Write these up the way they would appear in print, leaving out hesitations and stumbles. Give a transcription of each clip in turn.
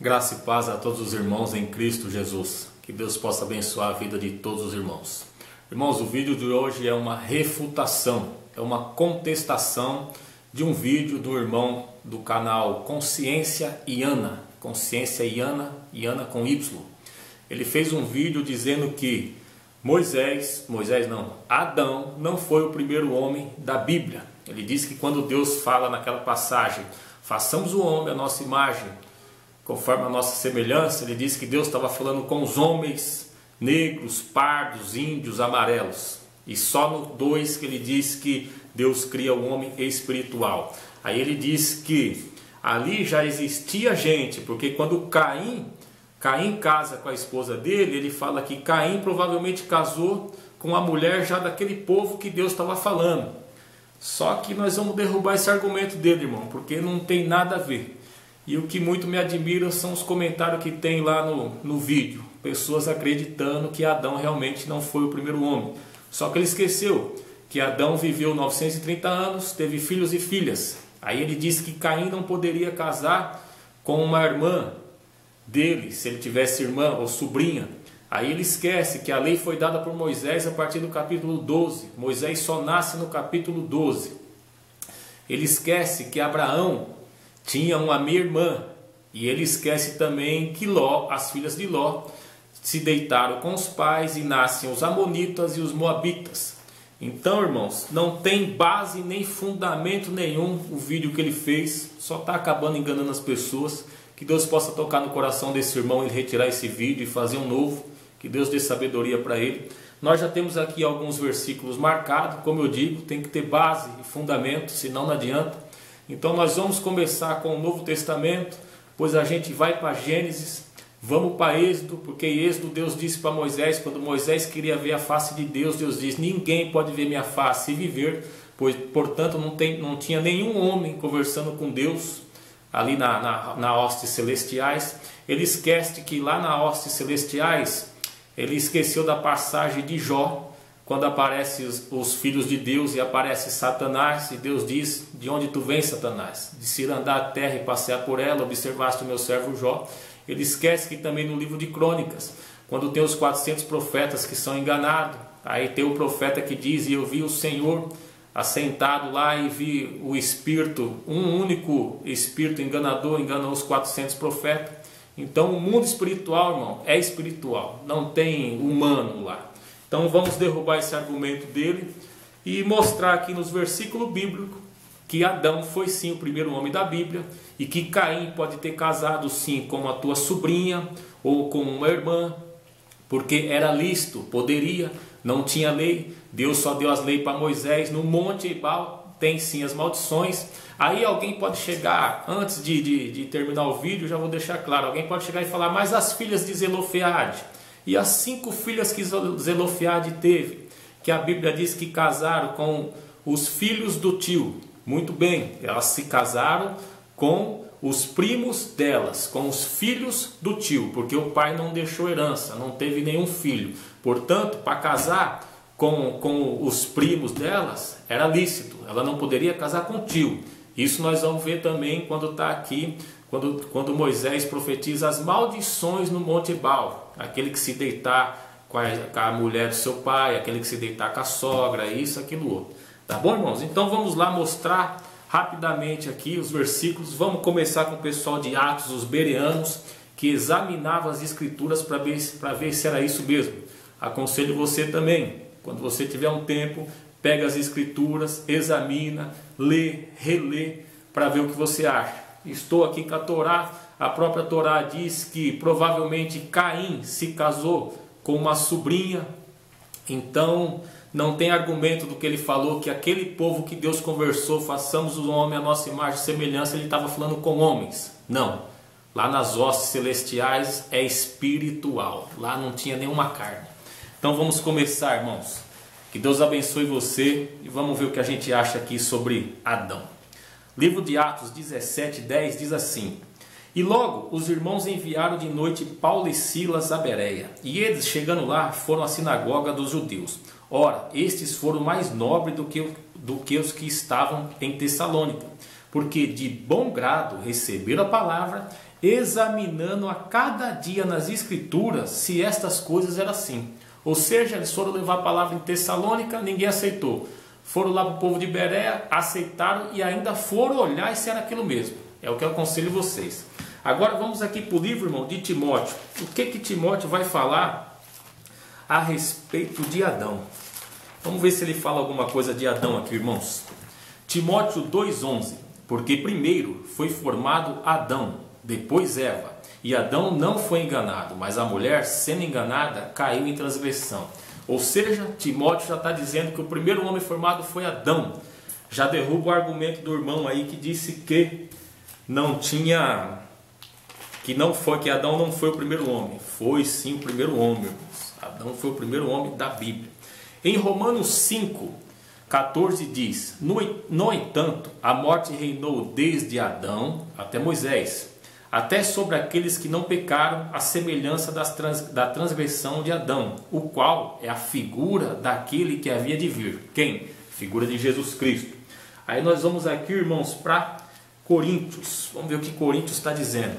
Graça e paz a todos os irmãos em Cristo Jesus. Que Deus possa abençoar a vida de todos os irmãos. Irmãos, o vídeo de hoje é uma refutação, é uma contestação de um vídeo do irmão do canal Consciência Iana. Consciência Iana, Iana com Y. Ele fez um vídeo dizendo que Adão não foi o primeiro homem da Bíblia. Ele disse que quando Deus fala naquela passagem, façamos o homem à nossa imagem, conforme a nossa semelhança, ele disse que Deus estava falando com os homens negros, pardos, índios, amarelos. E só no 2 que ele diz que Deus cria o homem espiritual. Aí ele diz que ali já existia gente, porque quando Caim casa com a esposa dele, ele fala que Caim provavelmente casou com a mulher já daquele povo que Deus estava falando. Só que nós vamos derrubar esse argumento dele, irmão, porque não tem nada a ver. E o que muito me admira são os comentários que tem lá no vídeo. Pessoas acreditando que Adão realmente não foi o primeiro homem. Só que ele esqueceu que Adão viveu 930 anos, teve filhos e filhas. Aí ele disse que Caim não poderia casar com uma irmã dele, se ele tivesse irmã ou sobrinha. Aí ele esquece que a lei foi dada por Moisés a partir do capítulo 12. Moisés só nasce no capítulo 12. Ele esquece que Abraão tinha uma meia-irmã. E ele esquece também que Ló, as filhas de Ló, se deitaram com os pais e nascem os amonitas e os moabitas. Então, irmãos, não tem base nem fundamento nenhum o vídeo que ele fez. Só está acabando enganando as pessoas. Que Deus possa tocar no coração desse irmão e retirar esse vídeo e fazer um novo. Que Deus dê sabedoria para ele. Nós já temos aqui alguns versículos marcados. Como eu digo, tem que ter base e fundamento, senão não adianta. Então nós vamos começar com o Novo Testamento. Pois a gente vai para Gênesis. Vamos para Êxodo. Porque Êxodo Deus disse para Moisés. Quando Moisés queria ver a face de Deus, Deus disse: ninguém pode ver minha face e viver. Pois, portanto, não tinha nenhum homem conversando com Deus ali na hostes celestiais. Ele esquece que lá na hostes celestiais, ele esqueceu da passagem de Jó, quando aparecem os filhos de Deus e aparece Satanás, e Deus diz: de onde tu vens, Satanás? De se andar a terra e passear por ela, observaste o meu servo Jó. Ele esquece que também no livro de Crônicas, quando tem os 400 profetas que são enganados, aí tem o profeta que diz: e eu vi o Senhor assentado lá e vi o Espírito, um único Espírito enganador, enganou os 400 profetas. Então o mundo espiritual, irmão, é espiritual, não tem humano lá. Então vamos derrubar esse argumento dele e mostrar aqui nos versículos bíblicos que Adão foi sim o primeiro homem da Bíblia e que Caim pode ter casado sim com a tua sobrinha ou com uma irmã, porque era lícito, poderia, não tinha lei. Deus só deu as leis para Moisés. No Monte Ebal tem sim as maldições. Aí alguém pode chegar, antes de terminar o vídeo, já vou deixar claro, alguém pode chegar e falar: mas as filhas de Zelofeade e as 5 filhas que Zelofeade teve, que a Bíblia diz que casaram com os filhos do tio. Muito bem, elas se casaram com os primos delas, com os filhos do tio, porque o pai não deixou herança, não teve nenhum filho. Portanto, para casar com os primos delas, era lícito, ela não poderia casar com o tio. Isso nós vamos ver também quando está aqui, quando Moisés profetiza as maldições no Monte Ebal. Aquele que se deitar com a mulher do seu pai, aquele que se deitar com a sogra, isso, aquilo outro. Tá bom, irmãos? Então vamos lá mostrar rapidamente aqui os versículos. Vamos começar com o pessoal de Atos, os bereanos, que examinavam as escrituras para ver se era isso mesmo. Aconselho você também, quando você tiver um tempo, pega as escrituras, examina, lê, relê, para ver o que você acha. Estou aqui com a Torá. A própria Torá diz que provavelmente Caim se casou com uma sobrinha. Então não tem argumento do que ele falou, que aquele povo que Deus conversou, façamos o homem à nossa imagem e semelhança, ele estava falando com homens. Não, lá nas hostes celestiais é espiritual, lá não tinha nenhuma carne. Então vamos começar, irmãos. Que Deus abençoe você e vamos ver o que a gente acha aqui sobre Adão. Livro de Atos 17:10 diz assim: e logo os irmãos enviaram de noite Paulo e Silas a Bereia, e eles, chegando lá, foram à sinagoga dos judeus. Ora, estes foram mais nobres do que os que estavam em Tessalônica, porque de bom grado receberam a palavra examinando a cada dia nas Escrituras se estas coisas eram assim. Ou seja, eles foram levar a palavra em Tessalônica, ninguém aceitou. Foram lá para o povo de Bereia, aceitaram e ainda foram olhar se era aquilo mesmo. É o que eu aconselho vocês. Agora vamos aqui para o livro, irmão, de Timóteo. O que Timóteo vai falar a respeito de Adão? Vamos ver se ele fala alguma coisa de Adão aqui, irmãos. Timóteo 2,11. Porque primeiro foi formado Adão, depois Eva. E Adão não foi enganado, mas a mulher, sendo enganada, caiu em transgressão. Ou seja, Timóteo já está dizendo que o primeiro homem formado foi Adão. Já derruba o argumento do irmão aí que disse que que Adão não foi o primeiro homem. Foi sim o primeiro homem, irmãos. Adão foi o primeiro homem da Bíblia. Em Romanos 5:14 diz: No entanto, a morte reinou desde Adão até Moisés, até sobre aqueles que não pecaram, a semelhança da transgressão de Adão, o qual é a figura daquele que havia de vir. Quem? Figura de Jesus Cristo. Aí nós vamos aqui, irmãos, para Coríntios. Vamos ver o que Coríntios está dizendo.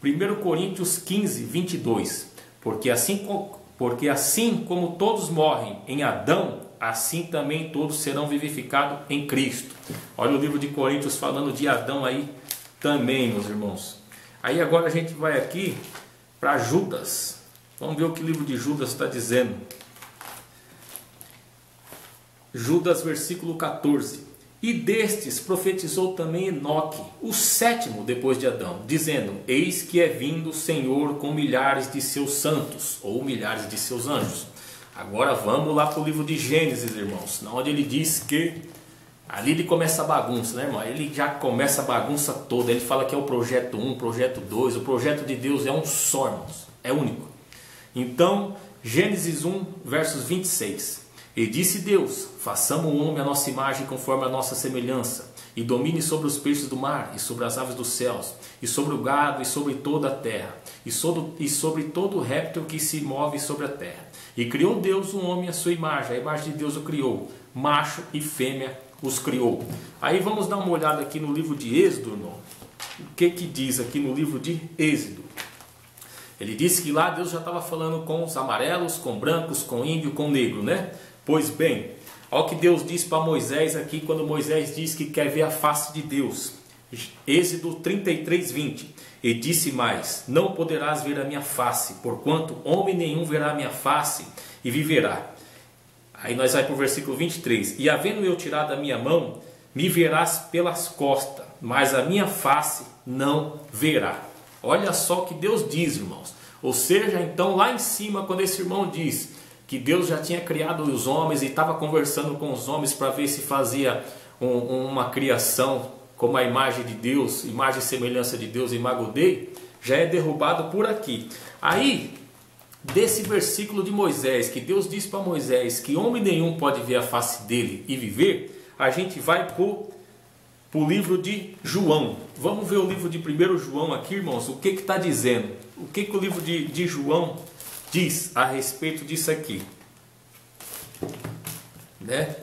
1 Coríntios 15:22. Porque assim como todos morrem em Adão, assim também todos serão vivificados em Cristo. Olha o livro de Coríntios falando de Adão aí também, meus irmãos. Aí agora a gente vai aqui para Judas. Vamos ver o que o livro de Judas está dizendo. Judas, versículo 14. E destes profetizou também Enoque, o sétimo depois de Adão, dizendo: Eis que é vindo o Senhor com milhares de seus santos, ou milhares de seus anjos. Agora vamos lá para o livro de Gênesis, irmãos, onde ele diz que ali ele começa a bagunça, né, irmão? Ele já começa a bagunça toda. Ele fala que é o projeto 1, projeto 2. O projeto de Deus é um só, irmãos, é único. Então, Gênesis 1, versos 26. E disse Deus: façamos o homem à nossa imagem, conforme a nossa semelhança, e domine sobre os peixes do mar, e sobre as aves dos céus, e sobre o gado, e sobre toda a terra, e sobre todo réptil que se move sobre a terra. E criou Deus o homem à sua imagem, a imagem de Deus o criou, macho e fêmea os criou. Aí vamos dar uma olhada aqui no livro de Êxodo, irmão. O que diz aqui no livro de Êxodo? Ele disse que lá Deus já estava falando com os amarelos, com brancos, com índio, com negro, né? Pois bem, olha o que Deus diz para Moisés aqui, quando Moisés diz que quer ver a face de Deus. Êxodo 33:20. E disse mais: não poderás ver a minha face, porquanto homem nenhum verá a minha face e viverá. Aí nós vamos para o versículo 23. E havendo eu tirado a minha mão, me verás pelas costas, mas a minha face não verá. Olha só o que Deus diz, irmãos. Ou seja, então lá em cima, quando esse irmão diz que Deus já tinha criado os homens e estava conversando com os homens para ver se fazia uma criação como a imagem de Deus, imagem e semelhança de Deus, imago Dei, já é derrubado por aqui. Aí, desse versículo de Moisés, que Deus diz para Moisés que homem nenhum pode ver a face dele e viver, a gente vai para o livro de João. Vamos ver o livro de 1 João aqui, irmãos, o que está dizendo? O que o livro de João diz a respeito disso aqui, né?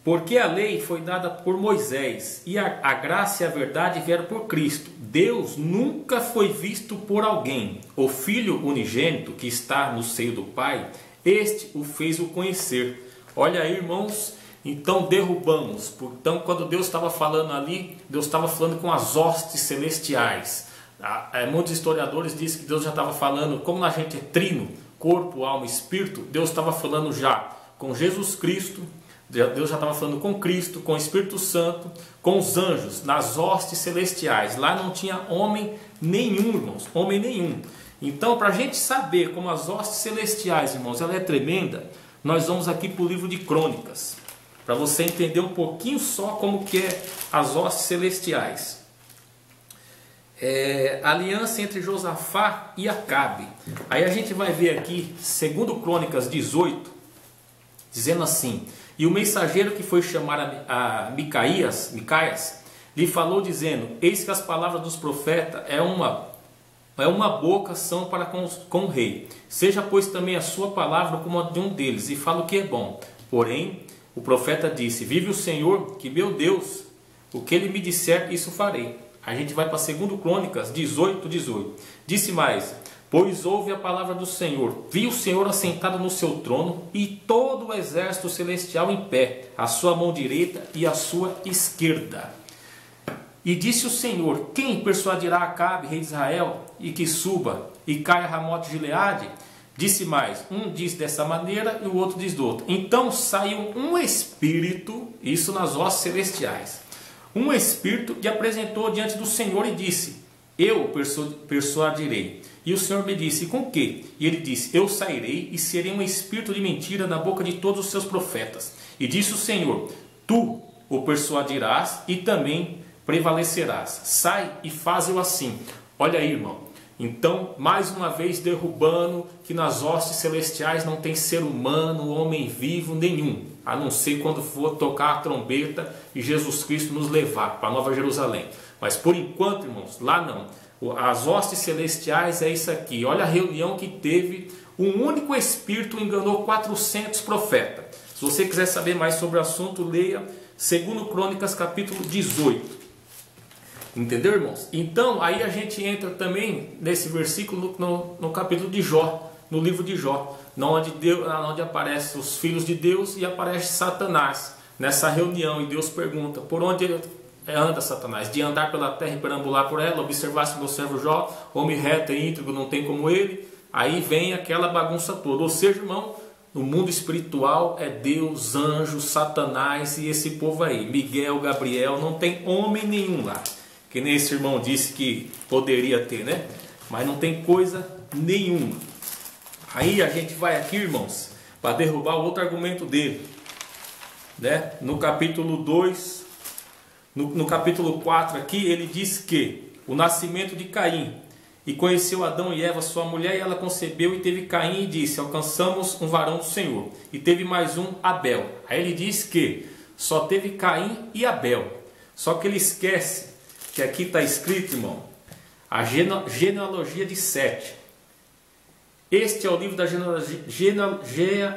Porque a lei foi dada por Moisés e a graça e a verdade vieram por Cristo. Deus nunca foi visto por alguém. O Filho unigênito que está no seio do Pai, este o fez o conhecer. Olha aí, irmãos, então derrubamos. Então, quando Deus estava falando ali, Deus estava falando com as hostes celestiais. Muitos historiadores dizem que Deus já estava falando, como a gente é trino, corpo, alma e espírito, Deus estava falando já com Jesus Cristo, Deus já estava falando com Cristo, com o Espírito Santo, com os anjos, nas hostes celestiais. Lá não tinha homem nenhum, irmãos, homem nenhum. Então, para a gente saber como as hostes celestiais, irmãos, ela é tremenda, nós vamos aqui para o livro de Crônicas, para você entender um pouquinho só como que é as hostes celestiais. Aliança entre Josafá e Acabe. Aí a gente vai ver aqui, segundo Crônicas 18, dizendo assim: e o mensageiro que foi chamar a Micaias lhe falou dizendo: eis que as palavras dos profetas é uma boca são para com o rei. Seja pois também a sua palavra como a de um deles, e fala o que é bom. Porém o profeta disse: vive o Senhor, que meu Deus, o que ele me disser, isso farei. A gente vai para 2 Crônicas 18:18. Disse mais: pois ouve a palavra do Senhor, vi o Senhor assentado no seu trono e todo o exército celestial em pé, a sua mão direita e a sua esquerda. E disse o Senhor: quem persuadirá Acabe, rei de Israel, e que suba e caia a Ramote de Gileade? Disse mais: um diz dessa maneira e o outro diz do outro. Então saiu um espírito, isso nas hostes celestiais, um espírito e apresentou diante do Senhor e disse: eu persuadirei. E o Senhor me disse: com que? E ele disse: eu sairei e serei um espírito de mentira na boca de todos os seus profetas. E disse o Senhor: tu o persuadirás e também prevalecerás. Sai e faz-o assim. Olha aí, irmão. Então, mais uma vez derrubando que nas hostes celestiais não tem ser humano, homem vivo nenhum, a não ser quando for tocar a trombeta e Jesus Cristo nos levar para Nova Jerusalém. Mas por enquanto, irmãos, lá não. As hostes celestiais é isso aqui. Olha a reunião que teve. Um único espírito enganou 400 profetas. Se você quiser saber mais sobre o assunto, leia 2 Crônicas capítulo 18. Entendeu, irmãos? Então, aí a gente entra também nesse versículo no capítulo de Jó, no livro de Jó, onde aparecem os filhos de Deus e aparece Satanás nessa reunião. E Deus pergunta: por onde anda Satanás? De andar pela terra e perambular por ela? Observaste meu servo Jó, homem reto e íntegro, não tem como ele. Aí vem aquela bagunça toda. Ou seja, irmão, no mundo espiritual é Deus, anjos, Satanás e esse povo aí, Miguel, Gabriel, não tem homem nenhum lá. Que nem esse irmão disse que poderia ter, né? Mas não tem coisa nenhuma. Aí a gente vai aqui, irmãos, para derrubar o outro argumento dele, né? No capítulo 2, no capítulo 4 aqui, ele diz que o nascimento de Caim, e conheceu Adão e Eva, sua mulher, e ela concebeu e teve Caim e disse: alcançamos um varão do Senhor. E teve mais um, Abel. Aí ele diz que só teve Caim e Abel. Só que ele esquece que aqui está escrito, irmão, a genealogia de Sete. Este é o livro das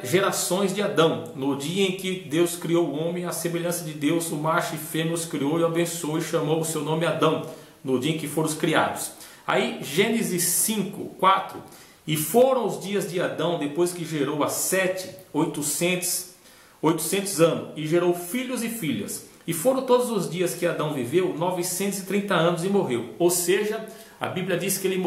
gerações de Adão. No dia em que Deus criou o homem, à semelhança de Deus, o macho e fêmea os criou e abençoou e chamou o seu nome Adão, no dia em que foram os criados. Aí, Gênesis 5, 4. E foram os dias de Adão, depois que gerou a Sete, 800 anos, e gerou filhos e filhas. E foram todos os dias que Adão viveu 930 anos e morreu. Ou seja, a Bíblia diz que ele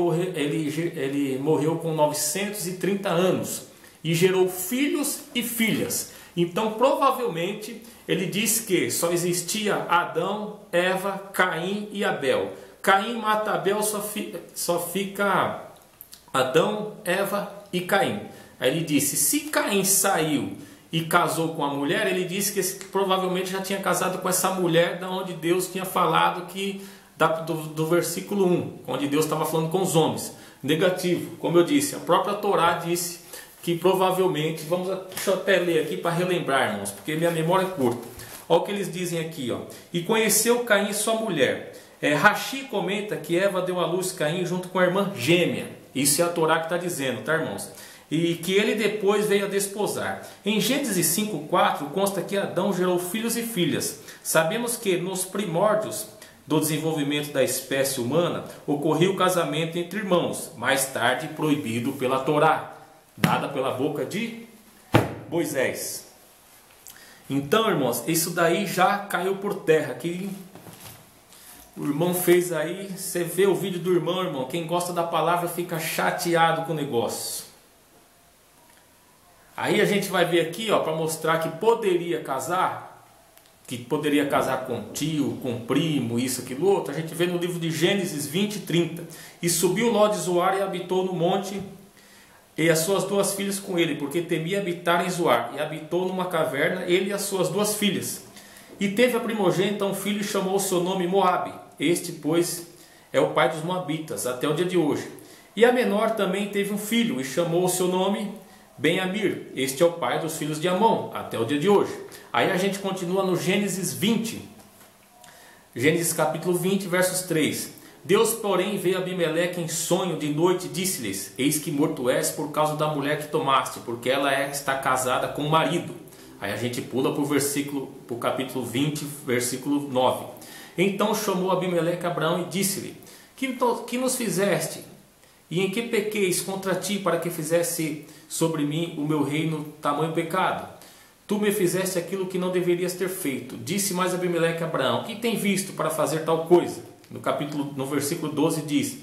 morreu com 930 anos e gerou filhos e filhas. Então, provavelmente, ele diz que só existia Adão, Eva, Caim e Abel. Caim mata Abel, só fica Adão, Eva e Caim. Aí ele disse: se Caim saiu e casou com a mulher, ele disse que provavelmente já tinha casado com essa mulher da onde Deus tinha falado do versículo 1, onde Deus estava falando com os homens. Negativo, como eu disse, a própria Torá disse que provavelmente, deixa eu até ler aqui para relembrar, irmãos, porque minha memória é curta. Olha o que eles dizem aqui, ó. E conheceu Caim sua mulher. Rashi comenta que Eva deu à luz Caim junto com a irmã gêmea. Isso é a Torá que está dizendo, tá, irmãos? E que ele depois veio a desposar. Em Gênesis 5:4 consta que Adão gerou filhos e filhas. Sabemos que nos primórdios do desenvolvimento da espécie humana ocorreu o casamento entre irmãos, mais tarde proibido pela Torá, dada pela boca de Moisés. Então, irmãos, isso daí já caiu por terra. Que o irmão fez aí, você vê o vídeo do irmão, quem gosta da palavra fica chateado com o negócio. Aí a gente vai ver aqui, para mostrar que poderia casar com tio, com primo, isso, aquilo, outro. A gente vê no livro de Gênesis 20:30. E subiu Ló de Zoar e habitou no monte, e as suas duas filhas com ele, porque temia habitar em Zoar. E habitou numa caverna, ele e as suas duas filhas. E teve a primogênita um filho e chamou o seu nome Moabe. Este, pois, é o pai dos Moabitas, até o dia de hoje. E a menor também teve um filho e chamou o seu nome Ben-Amir. Este é o pai dos filhos de Amon, até o dia de hoje. Aí a gente continua no Gênesis 20. Gênesis capítulo 20, versos 3. Deus, porém, veio a Abimeleque em sonho de noite e disse-lhes: eis que morto és por causa da mulher que tomaste, porque ela está casada com o marido. Aí a gente pula para o capítulo 20, versículo 9. Então chamou Abimeleque a Abraão e disse-lhe: que nos fizeste? E em que pequeis contra ti, para que fizesse sobre mim o meu reino tamanho pecado? Tu me fizeste aquilo que não deverias ter feito. Disse mais Abimeleque a Abraão: que tem visto para fazer tal coisa? No versículo 12 diz: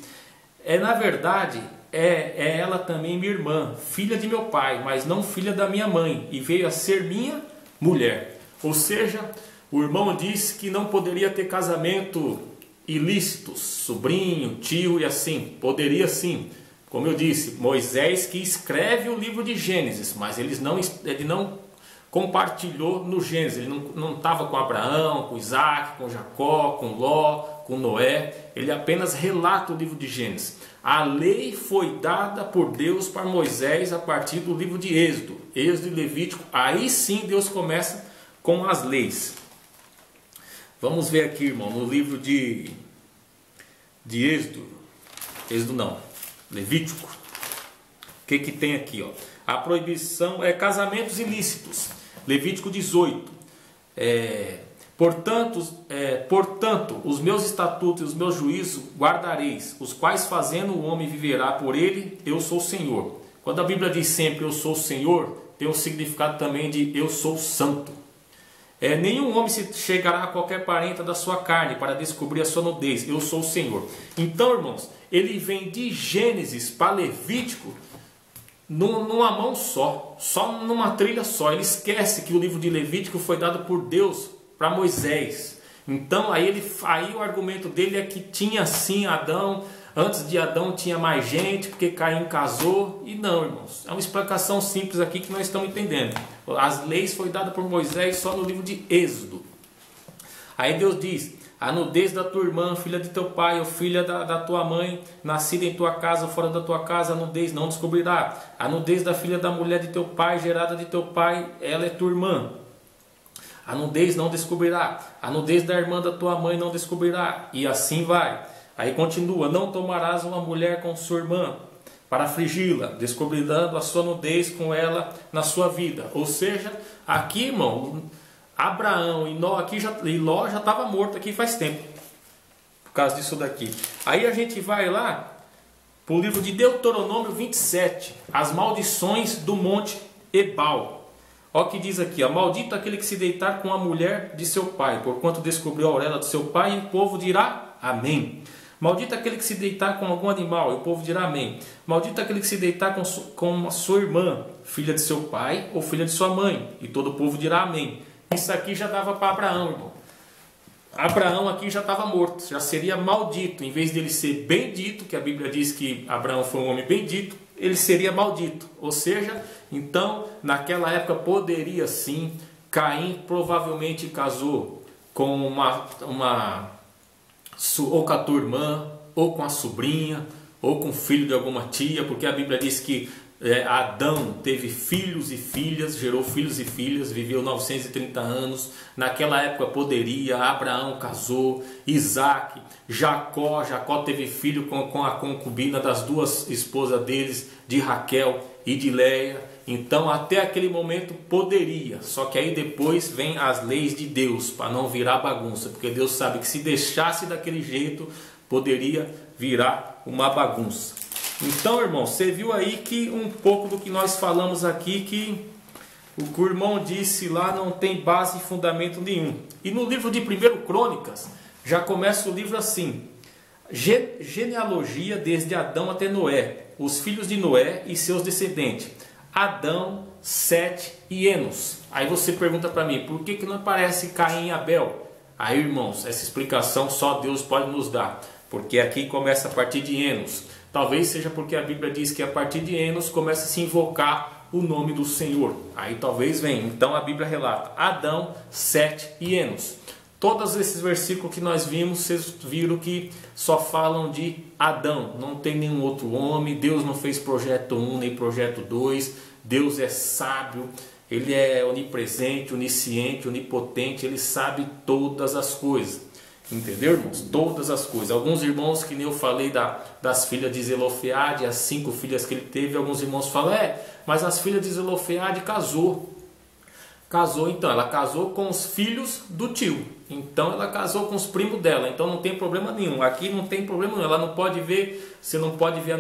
na verdade, é ela também minha irmã, filha de meu pai, mas não filha da minha mãe, e veio a ser minha mulher. Ou seja, o irmão disse que não poderia ter casamento ilícitos, sobrinho, tio e assim. Poderia sim. Como eu disse, Moisés que escreve o livro de Gênesis, mas ele não compartilhou no Gênesis. Ele não estava com Abraão, com Isaac, com Jacó, com Ló, com Noé. Ele apenas relata o livro de Gênesis. A lei foi dada por Deus para Moisés a partir do livro de Êxodo. Êxodo e Levítico. Aí sim Deus começa com as leis. Vamos ver aqui, irmão, no livro de Êxodo. Êxodo não, Levítico. O que tem aqui, ó? A proibição é casamentos ilícitos. Levítico 18. Portanto, os meus estatutos e os meus juízos guardareis, os quais fazendo o homem viverá por ele, eu sou o Senhor. Quando a Bíblia diz sempre eu sou o Senhor, tem um significado também de eu sou santo. Nenhum homem se chegará a qualquer parenta da sua carne para descobrir a sua nudez. Eu sou o Senhor. Então, irmãos, ele vem de Gênesis para Levítico numa mão só numa trilha só. Ele esquece que o livro de Levítico foi dado por Deus para Moisés. Então, aí o argumento dele é que tinha sim Adão. Antes de Adão tinha mais gente, porque Caim casou. E não, irmãos. É uma explicação simples aqui que nós estamos entendendo. As leis foram dadas por Moisés só no livro de Êxodo. Aí Deus diz: a nudez da tua irmã, filha de teu pai, ou filha da tua mãe, nascida em tua casa ou fora da tua casa, a nudez não descobrirá. A nudez da filha da mulher de teu pai, gerada de teu pai, ela é tua irmã. A nudez não descobrirá. A nudez da irmã da tua mãe não descobrirá. E assim vai. Aí continua: não tomarás uma mulher com sua irmã para afligi-la, descobrindo a sua nudez com ela na sua vida. Ou seja, aqui, irmão, Abraão e Ló já estava morto aqui faz tempo, por causa disso daqui. Aí a gente vai lá para o livro de Deuteronômio 27, as maldições do monte Ebal. Olha o que diz aqui: maldito aquele que se deitar com a mulher de seu pai, porquanto descobriu a auréola do seu pai, e o povo dirá amém. Maldito aquele que se deitar com algum animal, e o povo dirá amém. Maldito aquele que se deitar com a sua irmã, filha de seu pai ou filha de sua mãe, e todo o povo dirá amém. Isso aqui já dava para Abraão, irmão. Abraão aqui já estava morto, já seria maldito. Em vez dele ser bendito, que a Bíblia diz que Abraão foi um homem bendito, ele seria maldito. Ou seja, então, naquela época poderia sim, Caim provavelmente casou com ou com a tua irmã, ou com a sobrinha, ou com o filho de alguma tia, porque a Bíblia diz que Adão teve filhos e filhas, gerou filhos e filhas, viveu 930 anos. Naquela época poderia, Abraão casou, Isaac, Jacó teve filho com a concubina das duas esposas deles, de Raquel e de Léia. Então até aquele momento poderia, só que aí depois vem as leis de Deus, para não virar bagunça, porque Deus sabe que se deixasse daquele jeito, poderia virar uma bagunça. Então, irmão, você viu aí que um pouco do que nós falamos aqui, que o que o irmão disse lá não tem base e fundamento nenhum. E no livro de 1 Crônicas, já começa o livro assim: genealogia desde Adão até Noé, os filhos de Noé e seus descendentes, Adão, Sete e Enos. Aí você pergunta para mim, por que não aparece Caim e Abel? Aí, irmãos, essa explicação só Deus pode nos dar, porque aqui começa a partir de Enos. Talvez seja porque a Bíblia diz que a partir de Enos começa a se invocar o nome do Senhor. Aí talvez venha. Então a Bíblia relata Adão, Sete e Enos. Todos esses versículos que nós vimos, vocês viram que só falam de Adão. Não tem nenhum outro homem. Deus não fez projeto 1 nem projeto 2. Deus é sábio. Ele é onipresente, onisciente, onipotente. Ele sabe todas as coisas. Entendeu, irmãos? Todas as coisas. Alguns irmãos, que nem eu falei das filhas de Zelofeade, as 5 filhas que ele teve, alguns irmãos falam, mas as filhas de Zelofeade casou. Casou, então, ela casou com os filhos do tio. Então ela casou com os primos dela. Então não tem problema nenhum. Aqui não tem problema nenhum. Ela não pode ver, você não pode ver a